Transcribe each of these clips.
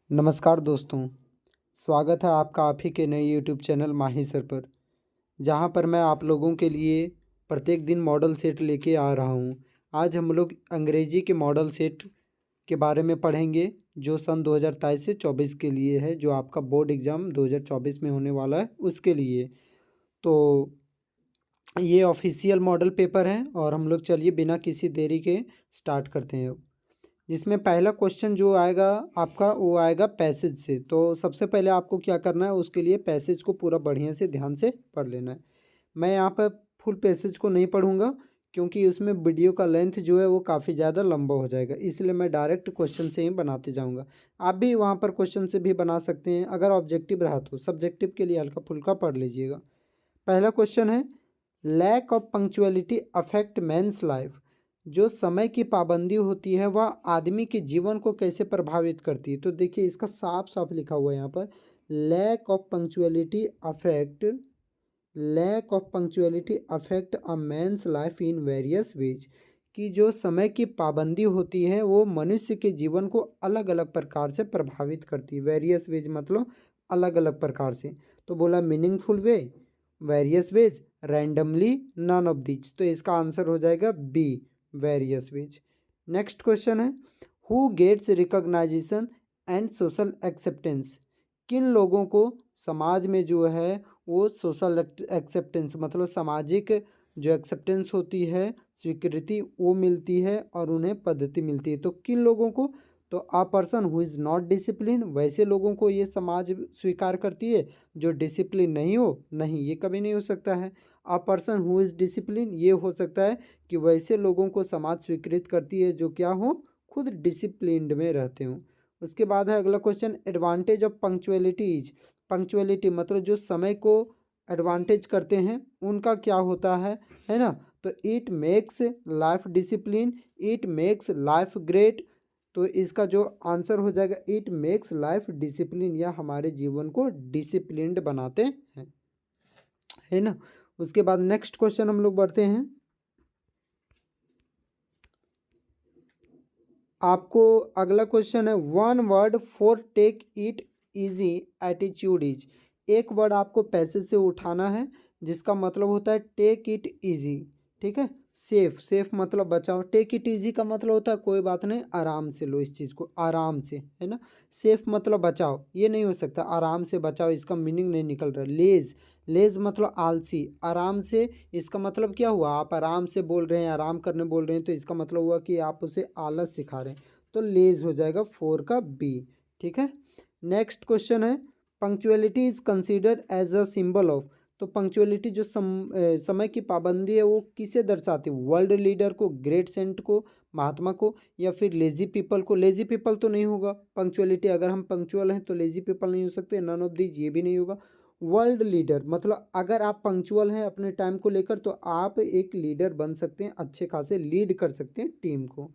नमस्कार दोस्तों, स्वागत है आपका आप ही के नए यूट्यूब चैनल माही सर पर, जहां पर मैं आप लोगों के लिए प्रत्येक दिन मॉडल सेट लेके आ रहा हूं। आज हम लोग अंग्रेजी के मॉडल सेट के बारे में पढ़ेंगे जो सन 2023 से 24 के लिए है, जो आपका बोर्ड एग्ज़ाम 2024 में होने वाला है उसके लिए। तो ये ऑफिशियल मॉडल पेपर है और हम लोग चलिए बिना किसी देरी के स्टार्ट करते हैं। जिसमें पहला क्वेश्चन जो आएगा आपका वो आएगा पैसेज से। तो सबसे पहले आपको क्या करना है, उसके लिए पैसेज को पूरा बढ़िया से ध्यान से पढ़ लेना है। मैं यहाँ पर फुल पैसेज को नहीं पढ़ूंगा क्योंकि उसमें वीडियो का लेंथ जो है वो काफ़ी ज़्यादा लंबा हो जाएगा, इसलिए मैं डायरेक्ट क्वेश्चन से ही बनाते जाऊँगा। आप भी वहाँ पर क्वेश्चन से भी बना सकते हैं, अगर ऑब्जेक्टिव रहा तो सब्जेक्टिव के लिए हल्का फुल्का पढ़ लीजिएगा। पहला क्वेश्चन है, lack of punctuality affect man's life. जो समय की पाबंदी होती है वह आदमी के जीवन को कैसे प्रभावित करती है। तो देखिए इसका साफ साफ लिखा हुआ है यहाँ पर, lack of punctuality affect a man's life in various ways. कि जो समय की पाबंदी होती है वो मनुष्य के जीवन को अलग अलग प्रकार से प्रभावित करती है। वेरियस वेज मतलब अलग अलग प्रकार से। तो बोला meaningful way, various ways, randomly, none of these. तो इसका आंसर हो जाएगा B, various ways. Next question है, who gets recognition and social acceptance. किन लोगों को समाज में जो है वो सोशल एक्सेप्टेंस मतलब सामाजिक जो एक्सेप्टेंस होती है, स्वीकृति वो मिलती है और उन्हें पद्धति मिलती है। तो किन लोगों को, तो a person who is not discipline, वैसे लोगों को ये समाज स्वीकार करती है। जो डिसिप्लिन नहीं हो, नहीं ये कभी नहीं हो सकता है। A person who is discipline ये हो सकता है कि वैसे लोगों को समाज स्वीकृत करती है जो क्या हो, खुद डिसिप्लिन्ड में रहते हों। उसके बाद है अगला question, advantage of punctuality is. Punctuality मतलब जो समय को एडवांटेज करते हैं उनका क्या होता है ना। तो it makes life discipline, it makes life great. तो इसका जो आंसर हो जाएगा, इट मेक्स लाइफ डिसिप्लिन, या हमारे जीवन को डिसिप्लिन्ड बनाते हैं, है ना। उसके बाद नेक्स्ट क्वेश्चन हम लोग बढ़ते हैं। आपको अगला क्वेश्चन है, one word for take it easy attitude is. एक वर्ड आपको पैसेज से उठाना है जिसका मतलब होता है टेक इट इजी। ठीक है, सेफ, सेफ मतलब बचाओ। टेक इट इजी का मतलब होता है कोई बात नहीं, आराम से लो इस चीज़ को, आराम से, है ना। सेफ मतलब बचाओ, ये नहीं हो सकता, आराम से बचाओ इसका मीनिंग नहीं निकल रहा। लेज, लेज मतलब आलसी, आराम से इसका मतलब क्या हुआ, आप आराम से बोल रहे हैं, आराम करने बोल रहे हैं, तो इसका मतलब हुआ कि आप उसे आलस सिखा रहे हैं। तो लेज हो जाएगा 4 का बी। ठीक है, नेक्स्ट क्वेश्चन है, punctuality is considered as a symbol of. तो पंक्चुअलिटी जो समय की पाबंदी है वो किसे दर्शाती है, वर्ल्ड लीडर को, ग्रेट सेंट को, महात्मा को, या फिर लेजी पीपल को। लेजी पीपल तो नहीं होगा पंक्चुअलिटी, अगर हम पंक्चुअल हैं तो लेजी पीपल नहीं हो सकते, नन ऑफ दीज ये भी नहीं होगा। वर्ल्ड लीडर मतलब अगर आप पंक्चुअल हैं अपने टाइम को लेकर तो आप एक लीडर बन सकते हैं, अच्छे खासे लीड कर सकते हैं टीम को।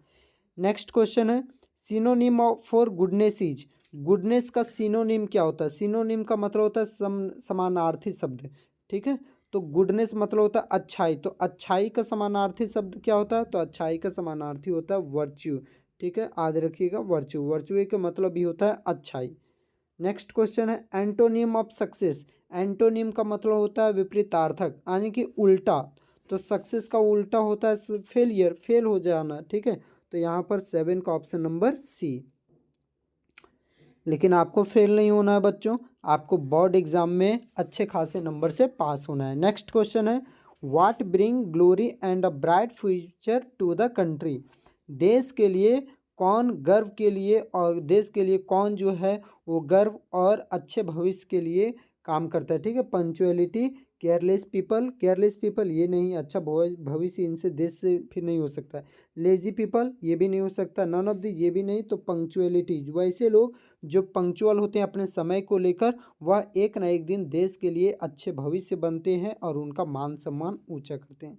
नेक्स्ट क्वेश्चन है, synonym of for goodness is. Goodness का सिनोनिम क्या होता है, सिनोनिम का मतलब होता है समानार्थी शब्द। ठीक है, तो गुडनेस मतलब होता है अच्छाई, तो अच्छाई का समानार्थी शब्द क्या होता है, तो अच्छाई का समानार्थी होता है वर्च्यू। ठीक है, याद रखिएगा वर्च्यू, वर्च्यू का मतलब भी होता है अच्छाई। नेक्स्ट क्वेश्चन है, एंटोनिम ऑफ सक्सेस। एंटोनिम का मतलब होता है विपरीतार्थक, यानी कि उल्टा। तो सक्सेस का उल्टा होता है फेलियर, फेल हो जाना। ठीक है, तो यहाँ पर 7 का ऑप्शन नंबर सी। लेकिन आपको फेल नहीं होना है बच्चों, आपको बोर्ड एग्जाम में अच्छे खासे नंबर से पास होना है। नेक्स्ट क्वेश्चन है, what bring glory and a bright future to the country. देश के लिए कौन गर्व के लिए, और देश के लिए कौन जो है वो गर्व और अच्छे भविष्य के लिए काम करता है। ठीक है, punctuality, careless people, careless people ये नहीं, अच्छा भविष्य इनसे देश से फिर नहीं हो सकता है। लेजी पीपल ये भी नहीं हो सकता, नन ऑफ दी ये भी नहीं। तो पंक्चुअलिटी, वैसे लोग जो पंक्चुअल होते हैं अपने समय को लेकर, वह एक ना एक दिन देश के लिए अच्छे भविष्य बनते हैं और उनका मान सम्मान ऊंचा करते हैं।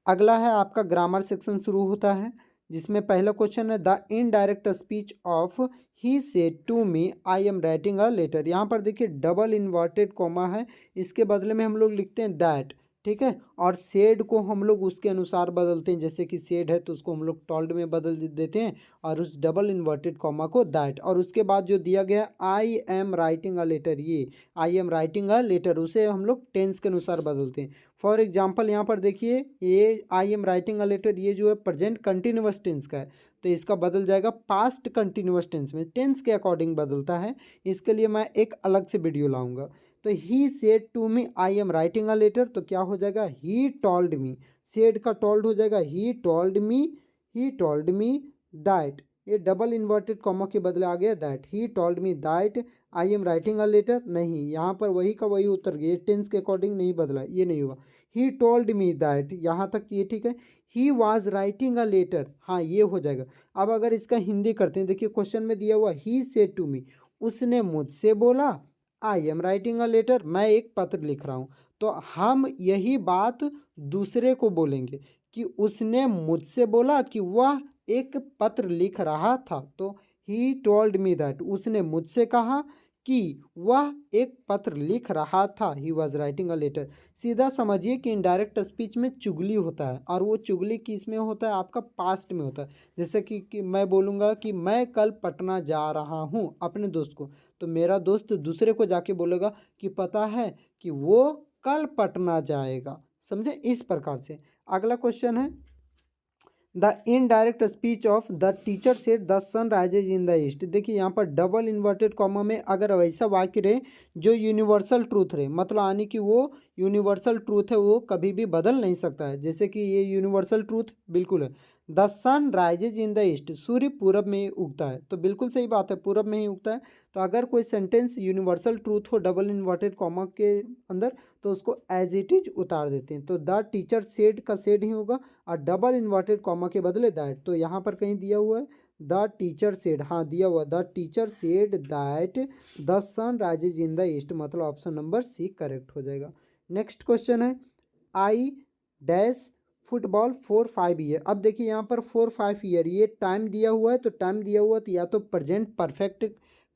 अगला है आपका ग्रामर सेक्शन शुरू होता है, जिसमें पहला क्वेश्चन है, the indirect speech of he said to me I am writing a letter. यहाँ पर देखिए डबल इन्वर्टेड कॉमा है, इसके बदले में हम लोग लिखते हैं दैट। ठीक है, और सेड को हम लोग उसके अनुसार बदलते हैं, जैसे कि सेड है तो उसको हम लोग टॉल्ड में बदल देते हैं, और उस डबल इन्वर्टेड कॉमा को दैट, और उसके बाद जो दिया गया I am writing a letter, ये I am writing a letter, उसे हम लोग टेंस के अनुसार बदलते हैं। फॉर एग्जाम्पल यहाँ पर देखिए, ये I am writing a letter, ये जो है प्रेजेंट कंटिन्यूअस टेंस का है, तो इसका बदल जाएगा पास्ट कंटिन्यूअस टेंस में, टेंस के अकॉर्डिंग बदलता है। इसके लिए मैं एक अलग से वीडियो लाऊंगा। तो he said to me I am writing a letter, तो क्या हो जाएगा, ही टोल्ड मी, सेड का टोल्ड हो जाएगा he told me, he told me that, ये डबल इन्वर्टेड कॉमा के बदले आ गया that, he told me that I am writing a letter, नहीं यहाँ पर वही का वही उतर गया, टेंस के अकॉर्डिंग नहीं बदला, ये नहीं होगा। ही टोल्ड मी दैट, यहाँ तक ये ठीक है। He was writing a letter, हाँ ये हो जाएगा। अब अगर इसका हिंदी करते हैं, देखिए क्वेश्चन में दिया हुआ ही सेड टू मी, उसने मुझसे बोला, I am writing a letter, मैं एक पत्र लिख रहा हूँ, तो हम यही बात दूसरे को बोलेंगे कि उसने मुझसे बोला कि वह एक पत्र लिख रहा था, तो ही टोल्ड मी दैट, उसने मुझसे कहा कि वह एक पत्र लिख रहा था, he was writing a letter. सीधा समझिए कि इनडायरेक्ट स्पीच में चुगली होता है, और वो चुगली किस में होता है, आपका पास्ट में होता है। जैसे कि मैं बोलूँगा कि मैं कल पटना जा रहा हूँ अपने दोस्त को, तो मेरा दोस्त दूसरे को जाके बोलेगा कि पता है कि वो कल पटना जाएगा, समझे, इस प्रकार से। अगला क्वेश्चन है, the indirect speech of the teacher said the sun rises in the east. देखिए यहाँ पर डबल इन्वर्टेड कॉमा में अगर वैसा वाक्य रहे जो यूनिवर्सल ट्रूथ रहे, मतलब यानी कि वो यूनिवर्सल ट्रूथ है, वो कभी भी बदल नहीं सकता है, जैसे कि ये यूनिवर्सल ट्रूथ बिल्कुल है, the sun rises in the east, सूर्य पूरब में उगता है, तो बिल्कुल सही बात है, पूरब में ही उगता है। तो अगर कोई सेंटेंस यूनिवर्सल ट्रूथ हो डबल इन्वर्टेड कॉमा के अंदर, तो उसको एज इट इज उतार देते हैं, तो द टीचर सेड का सेड ही होगा, और डबल इन्वर्टेड कॉमा के बदले दैट, तो यहाँ पर कहीं दिया हुआ है द टीचर सेड, हाँ दिया हुआ, the teacher said that the sun rises in the east, मतलब ऑप्शन नंबर सी करेक्ट हो जाएगा। नेक्स्ट क्वेश्चन है, आई डैश फुटबॉल 4-5 ईयर। अब देखिए यहाँ पर 4-5 ईयर, ये टाइम दिया हुआ है, तो टाइम दिया हुआ तो या तो प्रेजेंट परफेक्ट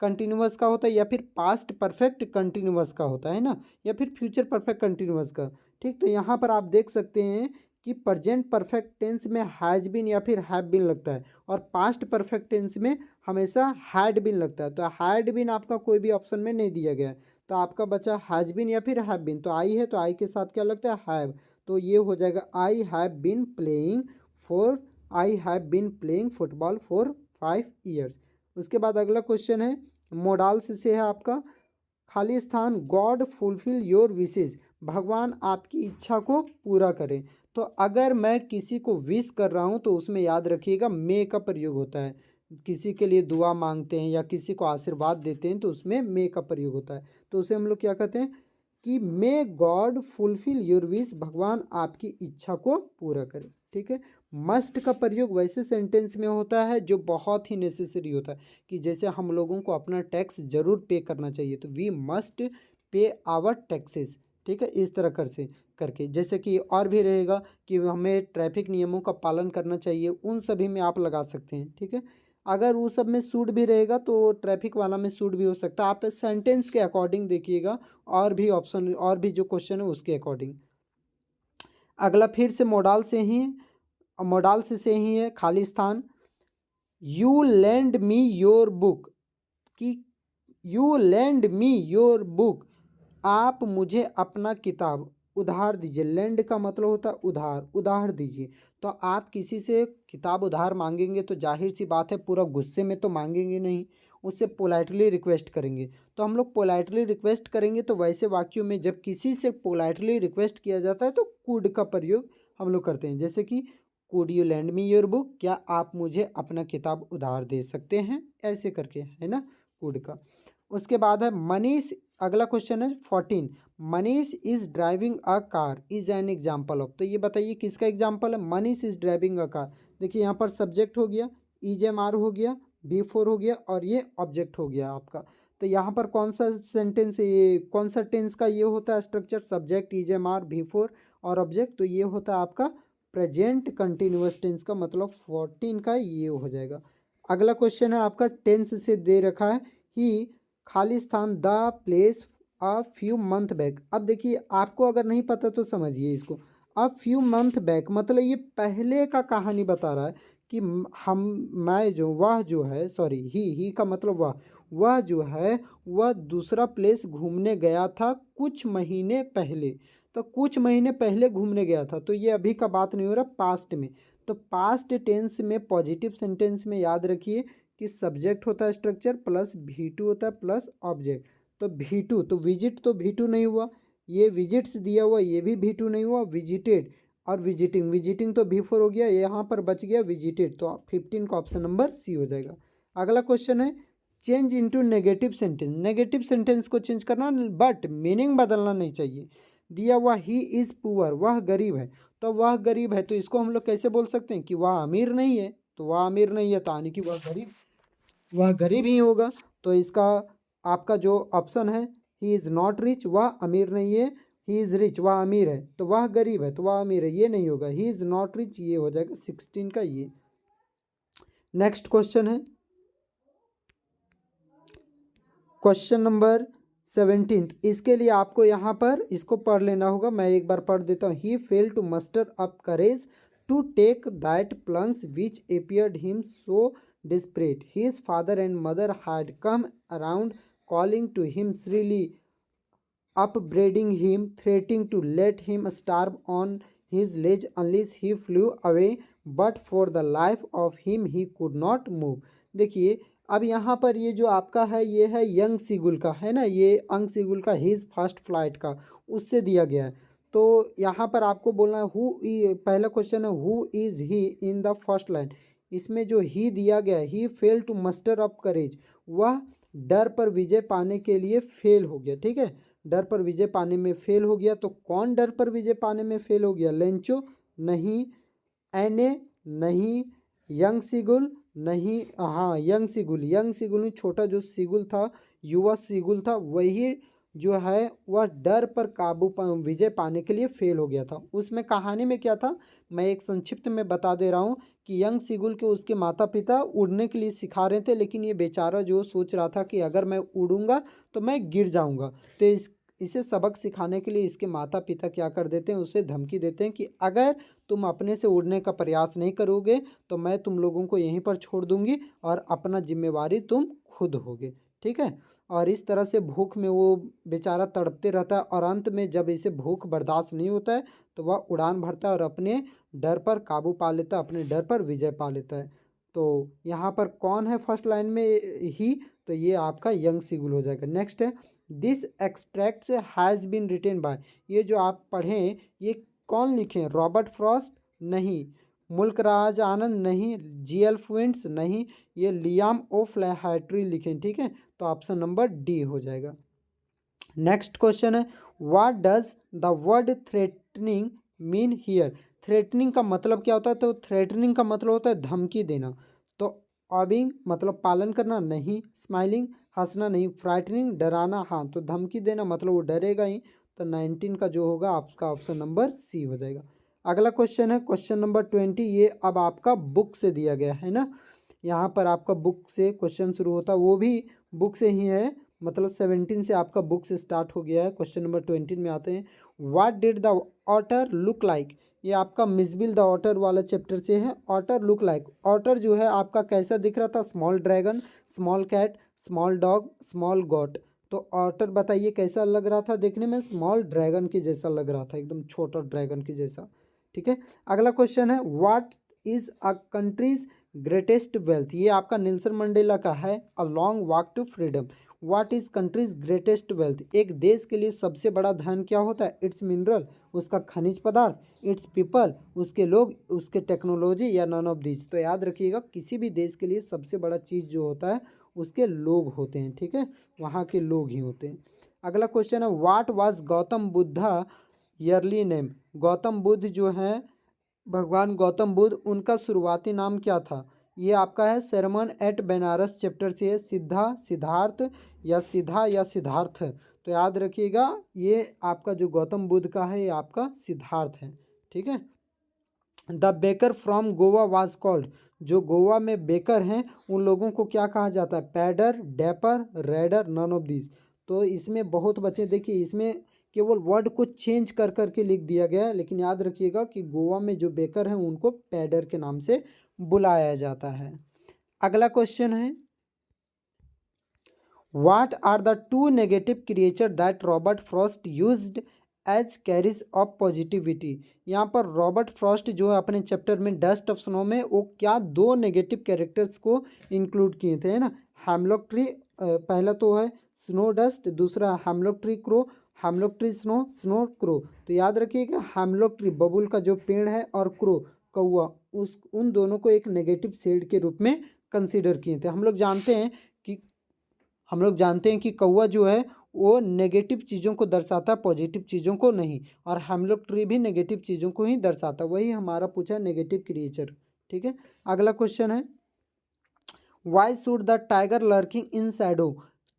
कंटिन्यूअस का होता है, या फिर पास्ट परफेक्ट कंटिन्यूअस का होता है ना, या फिर फ्यूचर परफेक्ट कंटिन्यूअस का। ठीक, तो यहाँ पर आप देख सकते हैं कि प्रेजेंट परफेक्ट टेंस में हैज बीन या फिर हैव बीन लगता है, और पास्ट परफेक्ट टेंस में हमेशा हैड बीन लगता है, तो हैड बीन आपका कोई भी ऑप्शन में नहीं दिया गया है, तो आपका बचा हैज बीन या फिर हैव बीन, तो आई है तो आई के साथ क्या लगता है, हैव, तो ये हो जाएगा I have been playing for, I have been playing football for 5 years. उसके बाद अगला क्वेश्चन है, मोडाल्स से है आपका, खाली स्थान गॉड फुलफिल योर विशेज, भगवान आपकी इच्छा को पूरा करें। तो अगर मैं किसी को विश कर रहा हूँ तो उसमें याद रखिएगा मे का प्रयोग होता है, किसी के लिए दुआ मांगते हैं या किसी को आशीर्वाद देते हैं तो उसमें मे का प्रयोग होता है, तो उसे हम लोग क्या कहते हैं कि may God fulfil your wish, भगवान आपकी इच्छा को पूरा करे। ठीक है, मस्ट का प्रयोग वैसे सेंटेंस में होता है जो बहुत ही नेसेसरी होता है, कि जैसे हम लोगों को अपना टैक्स जरूर पे करना चाहिए, तो we must pay our taxes. ठीक है, इस तरह कर से करके, जैसे कि और भी रहेगा कि हमें ट्रैफिक नियमों का पालन करना चाहिए, उन सभी में आप लगा सकते हैं। ठीक है, अगर वो सब में सूट भी रहेगा तो ट्रैफिक वाला में सूट भी हो सकता है, आप सेंटेंस के अकॉर्डिंग देखिएगा, और भी ऑप्शन और भी जो क्वेश्चन है उसके अकॉर्डिंग। अगला फिर से मोडाल से ही, मोडाल से ही है, खाली स्थान, you lend me your book, कि you lend me your book, आप मुझे अपना किताब उधार दीजिए, लैंड का मतलब होता है उधार, उधार दीजिए, तो आप किसी से किताब उधार मांगेंगे तो जाहिर सी बात है पूरा गुस्से में तो मांगेंगे नहीं, उससे पोलाइटली रिक्वेस्ट करेंगे, तो हम लोग पोलाइटली रिक्वेस्ट करेंगे, तो वैसे वाक्यों में जब किसी से पोलाइटली रिक्वेस्ट किया जाता है तो कुड का प्रयोग हम लोग करते हैं, जैसे कि could you lend me your book, क्या आप मुझे अपना किताब उधार दे सकते हैं, ऐसे करके, है ना, कुड का। उसके बाद है मनीष, अगला क्वेश्चन है 14, Manish is driving a car is an example of, तो ये बताइए किसका एग्जाम्पल है, Manish is driving a car. देखिए यहाँ पर सब्जेक्ट हो गया, इज एम आर हो गया, B4 हो गया, और ये ऑब्जेक्ट हो गया आपका, तो यहाँ पर कौन सा सेंटेंस है, ये कौन सा टेंस का ये होता है structure, subject is M R B4 और ऑब्जेक्ट, तो ये होता है आपका प्रेजेंट कंटिन्यूअस टेंस का, मतलब 14 का ये हो जाएगा। अगला क्वेश्चन है आपका टेंस से दे रखा है, ही खाली स्थान the place a few month back. अब देखिए आपको अगर नहीं पता तो समझिए इसको, अ फ्यू मंथ बैक, मतलब ये पहले का कहानी बता रहा है कि हम मैं जो वह जो है, सॉरी ही का मतलब वह जो है वह दूसरा प्लेस घूमने गया था कुछ महीने पहले। तो कुछ महीने पहले घूमने गया था, तो ये अभी का बात नहीं हो रहा, पास्ट में। तो पास्ट टेंस में पॉजिटिव सेंटेंस में याद रखिए कि सब्जेक्ट होता है स्ट्रक्चर प्लस V2 होता है प्लस ऑब्जेक्ट। तो V2 तो विजिट तो V2 नहीं हुआ, ये विजिट्स दिया हुआ ये भी V2 नहीं हुआ, विजिटेड और विजिटिंग, विजिटिंग तो V4 हो गया, यहाँ पर बच गया विजिटेड, तो 15 का ऑप्शन नंबर सी हो जाएगा। अगला क्वेश्चन है change into negative sentence. Negative sentence को चेंज करना बट मीनिंग बदलना नहीं चाहिए। दिया हुआ ही इज़ पुअर, वह गरीब है, तो वह गरीब है तो इसको हम लोग कैसे बोल सकते हैं कि वह अमीर नहीं है, तो वह अमीर नहीं है तो यानी कि वह गरीब ही होगा। तो इसका आपका जो ऑप्शन है ही इज़ नॉट रिच, वह अमीर नहीं है, ही इज़ रिच वह अमीर है, तो वह गरीब है तो वह अमीर है, ये नहीं होगा, ही इज़ नॉट रिच, ये हो जाएगा 16 का ये। नेक्स्ट क्वेश्चन है क्वेश्चन नंबर 17। इसके लिए आपको यहाँ पर इसको पढ़ लेना होगा, मैं एक बार पढ़ देता हूँ। He fail to muster up courage to take that plunges which appeared him so desperate. His father and mother had come around calling to him shrilly, upbraiding him, threatening to let him starve on his ledge unless he flew away, but for the life of him he could not move. देखिए अब यहाँ पर ये जो आपका है ये है यंग सीगुल का है ना, ये अंग सीगुल का हिज फर्स्ट फ्लाइट का उससे दिया गया है। तो यहाँ पर आपको बोलना है पहला क्वेश्चन है who is he in the first line. इसमें जो ही दिया गया है ही फेल टू मस्टर अप करेज, वह डर पर विजय पाने के लिए फेल हो गया, ठीक है, डर पर विजय पाने में फेल हो गया। तो कौन डर पर विजय पाने में फेल हो गया? लेंचो नहीं, एने नहीं, यंग सिगुल नहीं, हाँ यंग सिगुल, यंग सिगुल में छोटा जो सिगुल था, युवा सिगुल था, वही जो है वह डर पर विजय पाने के लिए फेल हो गया था। उसमें कहानी में क्या था मैं एक संक्षिप्त में बता दे रहा हूँ कि यंग सिगुल के उसके माता पिता उड़ने के लिए सिखा रहे थे, लेकिन ये बेचारा जो सोच रहा था कि अगर मैं उड़ूंगा तो मैं गिर जाऊंगा। तो इसे सबक सिखाने के लिए इसके माता पिता क्या कर देते हैं, उसे धमकी देते हैं कि अगर तुम अपने से उड़ने का प्रयास नहीं करोगे तो मैं तुम लोगों को यहीं पर छोड़ दूंगी और अपना जिम्मेवारी तुम खुद होगे, ठीक है। और इस तरह से भूख में वो बेचारा तड़पते रहता है और अंत में जब इसे भूख बर्दाश्त नहीं होता है तो वह उड़ान भरता है और अपने डर पर काबू पा लेता है, अपने डर पर विजय पा लेता है। तो यहाँ पर कौन है फर्स्ट लाइन में ही, तो ये आपका यंग सिगुल हो जाएगा। नेक्स्ट है दिस एक्सट्रैक्ट से हैज़ बीन रिटेन बाय, ये जो आप पढ़ें ये कौन लिखे? रॉबर्ट फ्रॉस्ट नहीं, मुल्क राज आनंद नहीं, GL फ्विंट्स नहीं, ये लियाम ओ फ्लैहैट्री लिखें, ठीक है। तो ऑप्शन नंबर डी हो जाएगा। नेक्स्ट क्वेश्चन है what does the word threatening mean here. Threatening का मतलब क्या होता है? तो थ्रेटनिंग का मतलब होता है धमकी देना। तो ऑबिंग मतलब पालन करना नहीं, स्माइलिंग हंसना नहीं, फ्राइटनिंग डराना हाँ, तो धमकी देना मतलब वो डरेगा ही। तो 19 का जो होगा आपका ऑप्शन नंबर सी हो जाएगा। अगला क्वेश्चन है क्वेश्चन नंबर 20। ये अब आपका बुक से दिया गया है ना, यहाँ पर आपका बुक से क्वेश्चन शुरू होता है, वो भी बुक से ही है, मतलब 17 से आपका बुक से स्टार्ट हो गया है। क्वेश्चन नंबर 20 में आते हैं what did the otter look like. ये आपका मिसबिल द ऑटर वाला चैप्टर से है। ऑटर लुक लाइक, ऑटर जो है आपका कैसा दिख रहा था? Small dragon, small cat, small dog, small goat. तो ऑटर बताइए कैसा लग रहा था देखने में? स्मॉल ड्रैगन के जैसा लग रहा था, एकदम छोटा ड्रैगन के जैसा, ठीक है। अगला क्वेश्चन है what is a country's greatest wealth. ये आपका नेल्सन मंडेला का है, a long walk to freedom. What is country's greatest wealth, एक देश के लिए सबसे बड़ा धन क्या होता है? इट्स मिनरल, उसका खनिज पदार्थ, इट्स पीपल, उसके लोग, उसके टेक्नोलॉजी, या नन ऑफ दीज। तो याद रखिएगा किसी भी देश के लिए सबसे बड़ा चीज़ जो होता है उसके लोग होते हैं, ठीक है, वहाँ के लोग ही होते हैं। अगला क्वेश्चन है what was Gautam Buddha yearly name. Gautam Buddha जो हैं भगवान गौतम बुद्ध, उनका शुरुआती नाम क्या था? ये आपका है सरमन एट बनारस चैप्टर से है, सिद्धा, सिद्धार्थ या सिद्धा या सिद्धार्थ। तो याद रखिएगा ये आपका जो गौतम बुद्ध का है ये आपका सिद्धार्थ है, ठीक है। The baker from Goa was called, जो गोवा में बेकर हैं उन लोगों को क्या कहा जाता है? Padder, dapper, raider, none of this. तो इसमें बहुत बच्चे देखिए इसमें केवल वर्ड को चेंज कर करके लिख दिया गया है, लेकिन याद रखिएगा कि गोवा में जो बेकर हैं उनको पैडर के नाम से बुलाया जाता है। अगला क्वेश्चन है, What are the two negative creatures that Robert Frost used as carriers of positivity? यहाँ पर रॉबर्ट फ्रॉस्ट जो है अपने चैप्टर में डस्ट ऑफ स्नो में वो क्या दो नेगेटिव कैरेक्टर्स को इंक्लूड किए थे, है ना। हैमलॉक ट्री, पहला तो है स्नो डस्ट, दूसरा hemlock tree crow, hemlock tree snow, snow crow. तो याद रखिएगा हैमलॉक ट्री बबुल का जो पेड़ है और क्रो कौआ, उन दोनों को एक नेगेटिव शेड के रूप में कंसीडर किए थे। हम लोग जानते हैं कि कौवा जो है वो नेगेटिव चीज़ों को दर्शाता, पॉजिटिव चीज़ों को नहीं, और हैमलॉक ट्री भी नेगेटिव चीज़ों को ही दर्शाता। वही हमारा पूछा नेगेटिव क्रिएचर। ठीक है, अगला क्वेश्चन है, why should the tiger lurking in Shadow?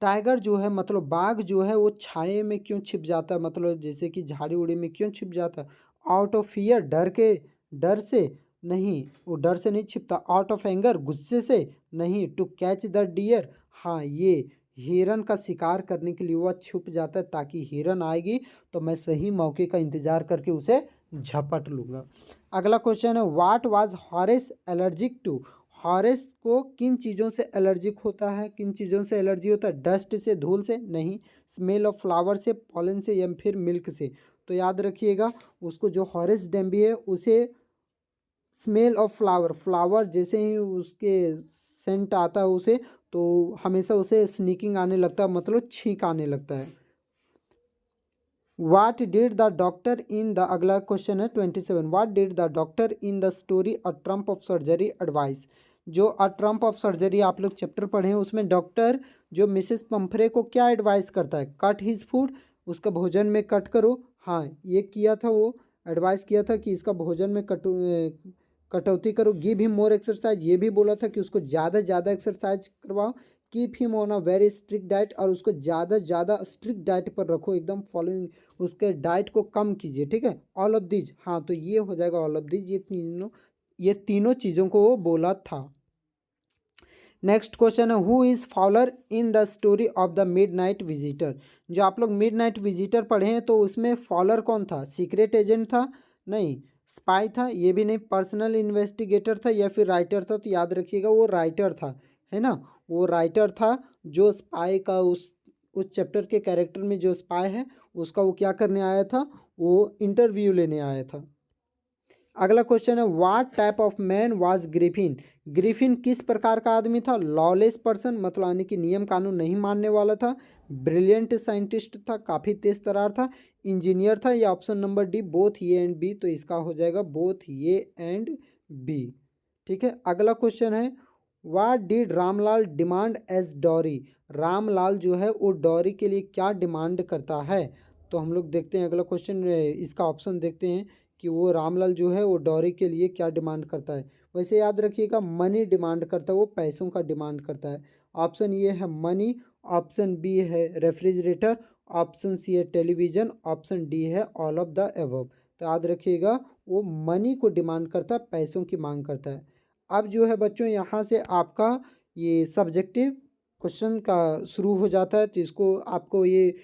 Tiger जो है मतलब बाघ जो है वो छाये में क्यों छिप जाता है, मतलब जैसे कि झाड़ी उड़ी में क्यों छिप जाता है? आउट ऑफ फियर, डर से नहीं, वो डर से नहीं छिपता। आउट ऑफ एंगर, गुस्से से नहीं। टू कैच द डियर, हाँ ये हिरन का शिकार करने के लिए वह छुप जाता है, ताकि हिरन आएगी तो मैं सही मौके का इंतजार करके उसे झपट लूँगा। अगला क्वेश्चन है, what was Horace allergic to? Horace को किन चीज़ों से एलर्जिक होता है, किन चीज़ों से एलर्जी होता है? डस्ट से, धूल से नहीं। स्मेल ऑफ फ्लावर से, पॉलन से, या फिर मिल्क से? तो याद रखिएगा उसको जो हॉरेस डेम्बी है उसे स्मेल ऑफ फ्लावर जैसे ही उसके सेंट आता है उसे, तो हमेशा उसे स्नीकिंग आने लगता है, मतलब छींक आने लगता है। What did the doctor in the, अगला क्वेश्चन है 27, what did the doctor in the story a Trump of surgery advice? जो अ ट्रम्प ऑफ सर्जरी आप लोग चैप्टर पढ़े हैं उसमें डॉक्टर जो मिसेस पंफरे को क्या एडवाइस करता है? कट हिज फूड, उसका भोजन में कट करो। हाँ ये किया था, वो एडवाइस किया था कि इसका भोजन में कटौती करो। गिव हिम मोर एक्सरसाइज, ये भी बोला था कि उसको ज़्यादा ज़्यादा एक्सरसाइज करवाओ। Keep him on a very strict diet, और उसको ज़्यादा ज़्यादा स्ट्रिक्ट डाइट पर रखो, एकदम फॉलोइंग उसके डाइट को कम कीजिए। ठीक है, ऑल ऑफ दीज, हाँ तो ये हो जाएगा ऑल ऑफ दीज, ये तीनों चीज़ों को वो बोला था। नेक्स्ट क्वेश्चन है, who is Fowler in the story of the midnight visitor? जो आप लोग मिड नाइट विजिटर पढ़े हैं तो उसमें फॉलर कौन था? सीक्रेट एजेंट था? नहीं। स्पाई था? ये भी नहीं। पर्सनल इन्वेस्टिगेटर था या फिर राइटर था? तो याद रखिएगा वो राइटर था, है ना। वो राइटर था जो स्पाई का उस चैप्टर के कैरेक्टर में जो स्पाई है उसका वो क्या करने आया था, वो इंटरव्यू लेने आया था। अगला क्वेश्चन है, what type of man was Griffin? Griffin किस प्रकार का आदमी था? लॉलेस पर्सन, मतलब यानी कि नियम कानून नहीं मानने वाला था। ब्रिलियंट साइंटिस्ट था, काफ़ी तेज तर्रार था। इंजीनियर था, या option number D both A and B? तो इसका हो जाएगा बोथ ए एंड बी। ठीक है, अगला क्वेश्चन है, what did Ramlal demand as dowry? Ramlal जो है वो डॉरी के लिए क्या डिमांड करता है? तो हम लोग देखते हैं अगला क्वेश्चन, इसका ऑप्शन देखते हैं कि वो रामलाल जो है वो डॉरी के लिए क्या डिमांड करता है। वैसे याद रखिएगा मनी डिमांड करता है, वो पैसों का डिमांड करता है। ऑप्शन ये है मनी, ऑप्शन बी है रेफ्रिजरेटर, ऑप्शन सी है टेलीविज़न, ऑप्शन डी है ऑल ऑफ द एबव। तो याद रखिएगा वो मनी को डिमांड करता है, पैसों की मांग करता है। अब जो है बच्चों यहाँ से आपका ये सब्जेक्टिव क्वेश्चन का शुरू हो जाता है, तो इसको आपको ये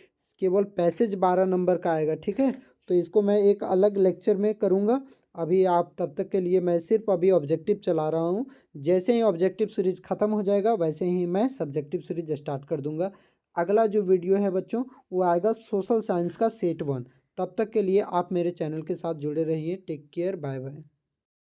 केवल पैसेज 12 नंबर का आएगा। ठीक है, तो इसको मैं एक अलग लेक्चर में करूँगा। अभी आप तब तक के लिए मैं सिर्फ अभी ऑब्जेक्टिव चला रहा हूँ। जैसे ही ऑब्जेक्टिव सीरीज ख़त्म हो जाएगा वैसे ही मैं सब्जेक्टिव सीरीज स्टार्ट कर दूँगा। अगला जो वीडियो है बच्चों वो आएगा सोशल साइंस का सेट 1। तब तक के लिए आप मेरे चैनल के साथ जुड़े रहिए। Take care, bye bye.